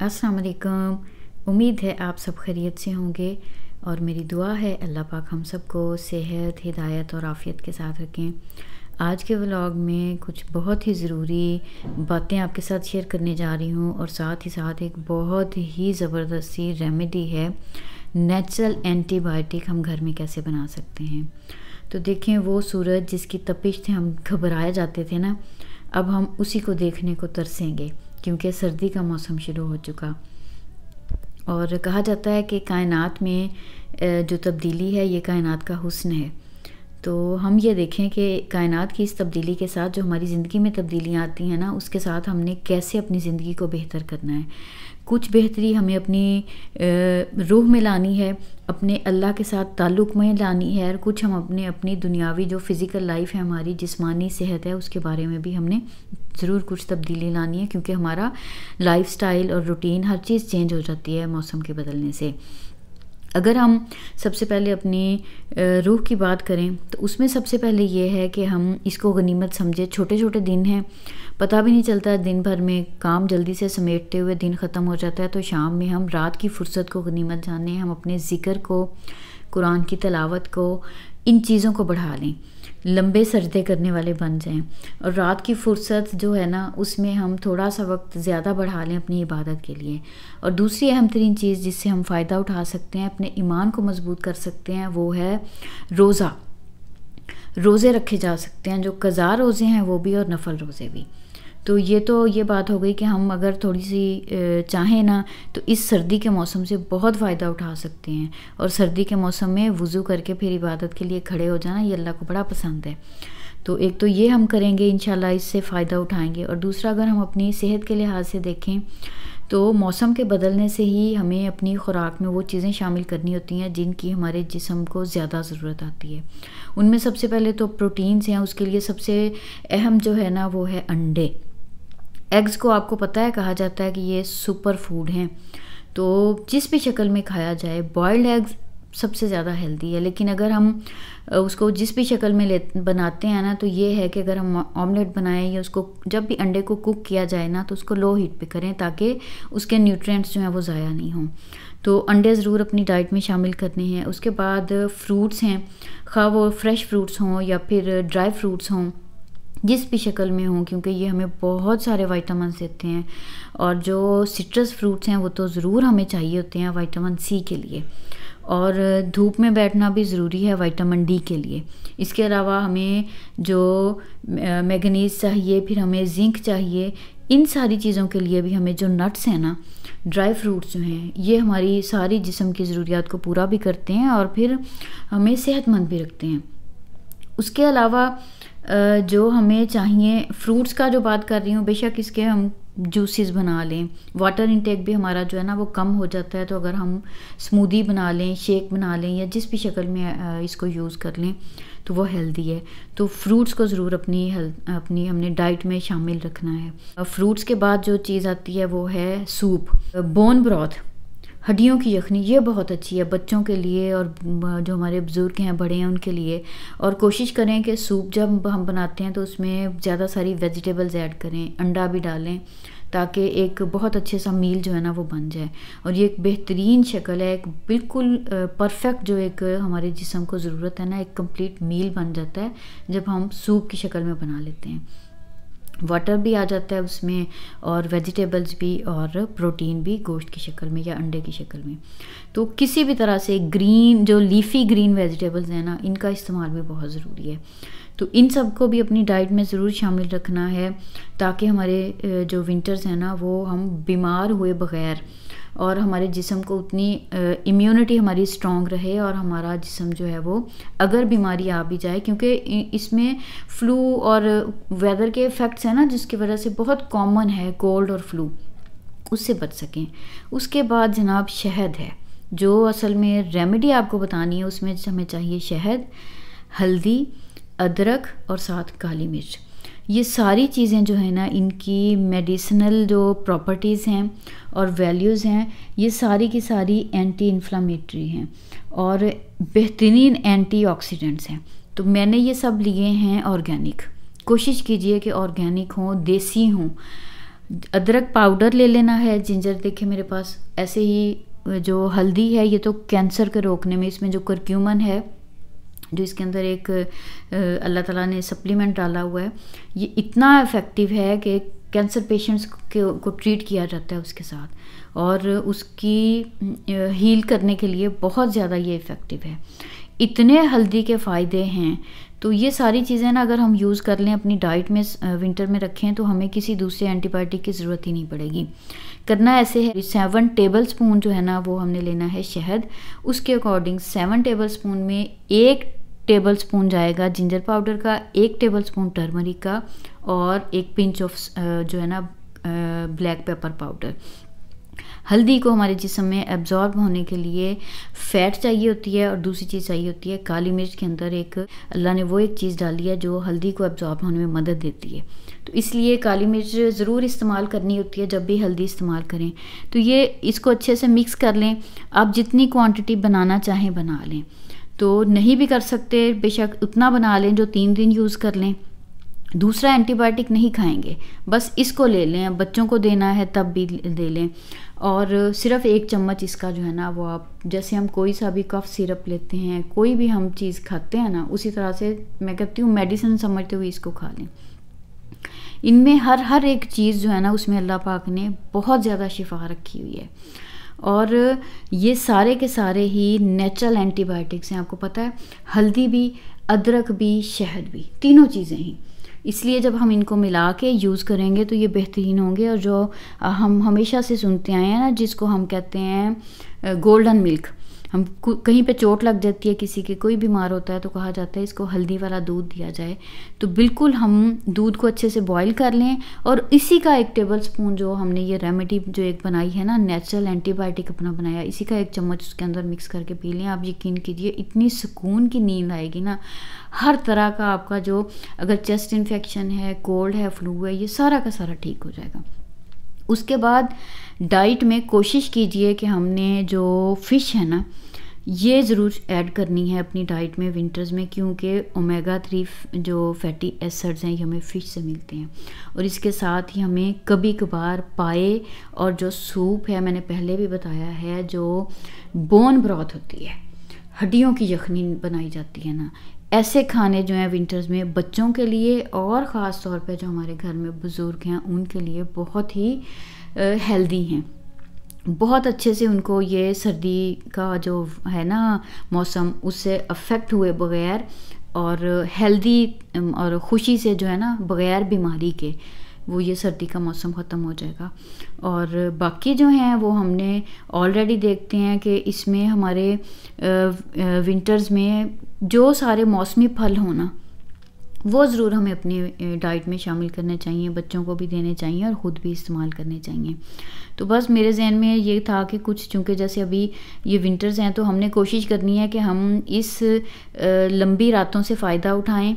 अस्सलाम वालेकुम। उम्मीद है आप सब खैरियत से होंगे और मेरी दुआ है अल्लाह पाक हम सबको सेहत, हिदायत और आफ़ियत के साथ रखें। आज के व्लॉग में कुछ बहुत ही ज़रूरी बातें आपके साथ शेयर करने जा रही हूँ और साथ ही साथ एक बहुत ही ज़बरदस्ती रेमेडी है, नेचुरल एंटीबायोटिक हम घर में कैसे बना सकते हैं। तो देखें, वो सूरज जिसकी तपिश से हम घबराए जाते थे ना, अब हम उसी को देखने को तरसेंगे क्योंकि सर्दी का मौसम शुरू हो चुका। और कहा जाता है कि कायनात में जो तब्दीली है ये कायनात का हुस्न है। तो हम ये देखें कि कायनात की इस तब्दीली के साथ जो हमारी ज़िंदगी में तब्दीलियाँ आती हैं ना, उसके साथ हमने कैसे अपनी ज़िंदगी को बेहतर करना है। कुछ बेहतरी हमें अपनी रूह में लानी है, अपने अल्लाह के साथ ताल्लुक़ में लानी है, और कुछ हम अपनी दुनियावी जो फ़िज़िकल लाइफ है, हमारी जिस्मानी सेहत है, उसके बारे में भी हमने ज़रूर कुछ तब्दीली लानी है क्योंकि हमारा लाइफ़स्टाइल और रूटीन हर चीज़ चेंज हो जाती है मौसम के बदलने से। अगर हम सबसे पहले अपनी रूह की बात करें तो उसमें सबसे पहले ये है कि हम इसको गनीमत समझे। छोटे छोटे दिन हैं, पता भी नहीं चलता, दिन भर में काम जल्दी से समेटते हुए दिन ख़त्म हो जाता है। तो शाम में हम रात की फ़ुर्सत को गनीमत जानें, हम अपने ज़िक्र को, कुरान की तिलावत को, इन चीज़ों को बढ़ा लें, लंबे सजदे करने वाले बन जाएं। और रात की फ़ुर्सत जो है ना, उसमें हम थोड़ा सा वक्त ज़्यादा बढ़ा लें अपनी इबादत के लिए। और दूसरी अहम तरीन चीज़ जिससे हम फ़ायदा उठा सकते हैं, अपने ईमान को मजबूत कर सकते हैं, वो है रोज़ा। रोज़े रखे जा सकते हैं, जो क़ज़ा रोज़े हैं वो भी और नफल रोज़े भी। तो ये बात हो गई कि हम अगर थोड़ी सी चाहें ना तो इस सर्दी के मौसम से बहुत फ़ायदा उठा सकते हैं। और सर्दी के मौसम में वज़ू करके फिर इबादत के लिए खड़े हो जाना, ये अल्लाह को बड़ा पसंद है। तो एक तो ये हम करेंगे, इंशाल्लाह इससे फ़ायदा उठाएंगे। और दूसरा, अगर हम अपनी सेहत के लिहाज से देखें तो मौसम के बदलने से ही हमें अपनी ख़ुराक में वो चीज़ें शामिल करनी होती हैं जिनकी हमारे जिस्म को ज़्यादा ज़रूरत आती है। उनमें सबसे पहले तो प्रोटीन्स हैं, उसके लिए सबसे अहम जो है ना वो है अंडे। एग्स को आपको पता है कहा जाता है कि ये सुपर फूड हैं, तो जिस भी शक्ल में खाया जाए, बॉयल्ड एग्स सबसे ज़्यादा हेल्दी है। लेकिन अगर हम उसको जिस भी शक्ल में बनाते हैं ना, तो ये है कि अगर हम ऑमलेट बनाएं या उसको जब भी अंडे को कुक किया जाए ना, तो उसको लो हीट पे करें ताकि उसके न्यूट्रिएंट्स जो हैं वो ज़ाया नहीं हों। तो अंडे ज़रूर अपनी डाइट में शामिल करने हैं। उसके बाद फ्रूट्स हैं, खा वो फ्रेश फ्रूट्स हों या फिर ड्राई फ्रूट्स हों, जिस भी शक्ल में हों, क्योंकि ये हमें बहुत सारे विटामिन्स देते हैं। और जो सिट्रस फ्रूट्स हैं वो तो ज़रूर हमें चाहिए होते हैं विटामिन सी के लिए। और धूप में बैठना भी ज़रूरी है विटामिन डी के लिए। इसके अलावा हमें जो मैंगनीज़ चाहिए, फिर हमें जिंक चाहिए। इन सारी चीज़ों के लिए भी हमें जो नट्स हैं ना, ड्राई फ्रूट्स जो हैं, ये हमारी सारी जिस्म की ज़रूरियात को पूरा भी करते हैं और फिर हमें सेहतमंद भी रखते हैं। उसके अलावा जो हमें चाहिए, फ्रूट्स का जो बात कर रही हूँ, बेशक इसके हम जूसेस बना लें। वाटर इंटेक भी हमारा जो है ना वो कम हो जाता है, तो अगर हम स्मूदी बना लें, शेक बना लें या जिस भी शक्ल में इसको यूज़ कर लें तो वो हेल्दी है। तो फ्रूट्स को ज़रूर अपनी हमने डाइट में शामिल रखना है। फ्रूट्स के बाद जो चीज़ आती है वो है सूप, बोन ब्रॉथ, हड्डियों की यखनी। ये बहुत अच्छी है बच्चों के लिए और जो हमारे बुज़ुर्ग हैं, बड़े हैं, उनके लिए। और कोशिश करें कि सूप जब हम बनाते हैं तो उसमें ज़्यादा सारी वेजिटेबल्स ऐड करें, अंडा भी डालें, ताकि एक बहुत अच्छे सा मील जो है ना वो बन जाए। और ये एक बेहतरीन शक्ल है, एक बिल्कुल परफेक्ट जो एक हमारे जिस्म को ज़रूरत है ना, एक कंप्लीट मील बन जाता है जब हम सूप की शक्ल में बना लेते हैं। वाटर भी आ जाता है उसमें और वेजिटेबल्स भी और प्रोटीन भी गोश्त की शक्ल में या अंडे की शक्ल में। तो किसी भी तरह से ग्रीन जो लीफ़ी ग्रीन वेजिटेबल्स हैं ना, इनका इस्तेमाल भी बहुत ज़रूरी है। तो इन सब को भी अपनी डाइट में ज़रूर शामिल रखना है ताकि हमारे जो विंटर्स हैं ना वो हम बीमार हुए बग़ैर और हमारे जिस्म को उतनी इम्यूनिटी हमारी स्ट्रॉन्ग रहे और हमारा जिस्म जो है वो अगर बीमारी आ भी जाए, क्योंकि इसमें फ़्लू और वेदर के इफ़ेक्ट्स हैं ना जिसकी वजह से बहुत कॉमन है कोल्ड और फ्लू, उससे बच सकें। उसके बाद जनाब शहद है, जो असल में रेमेडी आपको बतानी है। उसमें हमें चाहिए शहद, हल्दी, अदरक और साथ काली मिर्च। ये सारी चीज़ें जो है ना, इनकी मेडिसिनल जो प्रॉपर्टीज़ हैं और वैल्यूज़ हैं, ये सारी की सारी एंटी इन्फ्लामेटरी हैं और बेहतरीन एंटीऑक्सीडेंट्स हैं। तो मैंने ये सब लिए हैं ऑर्गेनिक। कोशिश कीजिए कि ऑर्गेनिक हों, देसी हों। अदरक पाउडर ले लेना है, जिंजर देखिए मेरे पास, ऐसे ही जो हल्दी है ये तो कैंसर के रोकने में, इसमें जो करक्यूमन है जो इसके अंदर एक अल्लाह ताला ने सप्लीमेंट डाला हुआ है, ये इतना इफ़ेक्टिव है कि कैंसर पेशेंट्स को ट्रीट किया जाता है उसके साथ, और उसकी हील करने के लिए बहुत ज़्यादा ये इफ़ेक्टिव है। इतने हल्दी के फ़ायदे हैं। तो ये सारी चीज़ें ना अगर हम यूज़ कर लें, अपनी डाइट में विंटर में रखें, तो हमें किसी दूसरे एंटीबायोटिक की ज़रूरत ही नहीं पड़ेगी। करना ऐसे है, 7 टेबल स्पून जो है ना वो हमने लेना है शहद। उसके अकॉर्डिंग 7 टेबल स्पून में 1 टेबल स्पून जाएगा जिंजर पाउडर का, 1 टेबल स्पून टर्मरिक का, और 1 पिंच ऑफ जो है ना ब्लैक पेपर पाउडर। हल्दी को हमारे जिस्म में एब्जॉर्ब होने के लिए फ़ैट चाहिए होती है, और दूसरी चीज़ चाहिए होती है काली मिर्च के अंदर एक अल्लाह ने वो एक चीज़ डाली है जो हल्दी को एब्जॉर्ब होने में मदद देती है। तो इसलिए काली मिर्च ज़रूर इस्तेमाल करनी होती है जब भी हल्दी इस्तेमाल करें। तो ये इसको अच्छे से मिक्स कर लें। आप जितनी क्वांटिटी बनाना चाहें बना लें। तो नहीं भी कर सकते बेशक उतना बना लें जो 3 दिन यूज़ कर लें। दूसरा एंटीबायोटिक नहीं खाएंगे, बस इसको ले लें। बच्चों को देना है तब भी दे लें। और सिर्फ 1 चम्मच इसका जो है ना वो आप, जैसे हम कोई सा भी कफ सिरप लेते हैं, कोई भी हम चीज़ खाते हैं ना, उसी तरह से मैं कहती हूँ मेडिसिन समझते हुए इसको खा लें। इनमें हर एक चीज़ जो है ना उसमें अल्लाह पाक ने बहुत ज़्यादा शिफा रखी हुई है, और ये सारे के सारे ही नेचुरल एंटीबायोटिक्स हैं। आपको पता है, हल्दी भी, अदरक भी, शहद भी, तीनों चीज़ें ही। इसलिए जब हम इनको मिला के यूज़ करेंगे तो ये बेहतरीन होंगे। और जो हम हमेशा से सुनते आए हैं ना, जिसको हम कहते हैं गोल्डन मिल्क, हम कहीं पे चोट लग जाती है किसी के, कोई बीमार होता है तो कहा जाता है इसको हल्दी वाला दूध दिया जाए। तो बिल्कुल हम दूध को अच्छे से बॉईल कर लें, और इसी का 1 टेबल स्पून जो हमने ये रेमेडी जो एक बनाई है ना, नेचुरल एंटीबायोटिक अपना बनाया, इसी का 1 चम्मच उसके अंदर मिक्स करके पी लें। आप यकीन कीजिए इतनी सुकून की नींद आएगी ना। हर तरह का आपका जो अगर चेस्ट इन्फेक्शन है, कोल्ड है, फ्लू है, ये सारा का सारा ठीक हो जाएगा। उसके बाद डाइट में कोशिश कीजिए कि हमने जो फ़िश है ना ये ज़रूर ऐड करनी है अपनी डाइट में विंटर्स में, क्योंकि ओमेगा 3 जो फैटी एसिड्स हैं ये हमें फ़िश से मिलते हैं। और इसके साथ ही हमें कभी कभार पाए, और जो सूप है मैंने पहले भी बताया है, जो बोन ब्रॉथ होती है, हड्डियों की यखनी बनाई जाती है ना, ऐसे खाने जो हैं विंटर्स में बच्चों के लिए, और ख़ास तौर पे जो हमारे घर में बुज़ुर्ग हैं उनके लिए बहुत ही हेल्दी हैं। बहुत अच्छे से उनको ये सर्दी का जो है ना मौसम, उससे अफेक्ट हुए बगैर, और हेल्दी और ख़ुशी से जो है ना बगैर बीमारी के, वो ये सर्दी का मौसम ख़त्म हो जाएगा। और बाकी जो हैं वो हमने ऑलरेडी देखते हैं कि इसमें हमारे विंटर्स में जो सारे मौसमी फल होना वो ज़रूर हमें अपनी डाइट में शामिल करने चाहिए, बच्चों को भी देने चाहिए और ख़ुद भी इस्तेमाल करने चाहिए। तो बस मेरे जहन में ये था कि कुछ, चूँकि जैसे अभी ये विंटर्स हैं तो हमने कोशिश करनी है कि हम इस लंबी रातों से फ़ायदा उठाएं,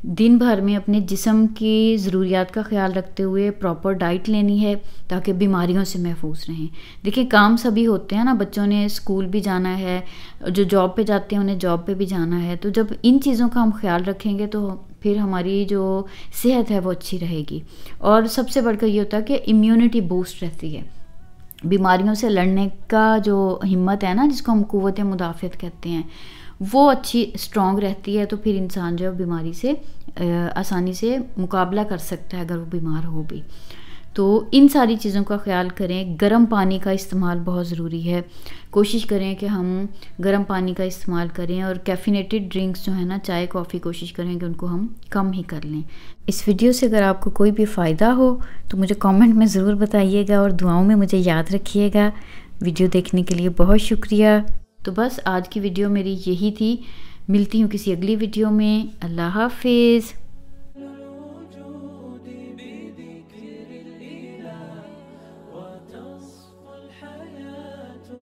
दिन भर में अपने जिस्म की ज़रूरियात का ख्याल रखते हुए प्रॉपर डाइट लेनी है ताकि बीमारियों से महफूज रहें। देखिए काम सभी होते हैं ना, बच्चों ने स्कूल भी जाना है, जो जॉब पे जाते हैं उन्हें जॉब पे भी जाना है। तो जब इन चीज़ों का हम ख्याल रखेंगे तो फिर हमारी जो सेहत है वो अच्छी रहेगी। और सबसे बढ़कर ये होता है कि इम्यूनिटी बूस्ट रहती है, बीमारियों से लड़ने का जो हिम्मत है ना, जिसको हम क़ुव्वत मुदाफ़त कहते हैं, वो अच्छी स्ट्रॉन्ग रहती है। तो फिर इंसान जो है बीमारी से आसानी से मुकाबला कर सकता है अगर वो बीमार हो भी। तो इन सारी चीज़ों का ख्याल करें। गर्म पानी का इस्तेमाल बहुत ज़रूरी है, कोशिश करें कि हम गर्म पानी का इस्तेमाल करें। और कैफ़ीनेटेड ड्रिंक्स जो है ना, चाय कॉफ़ी, कोशिश करें कि उनको हम कम ही कर लें। इस वीडियो से अगर आपको कोई भी फ़ायदा हो तो मुझे कमेंट में ज़रूर बताइएगा, और दुआओं में मुझे याद रखिएगा। वीडियो देखने के लिए बहुत शुक्रिया। तो बस आज की वीडियो मेरी यही थी। मिलती हूँ किसी अगली वीडियो में। अल्लाह हाफिज़।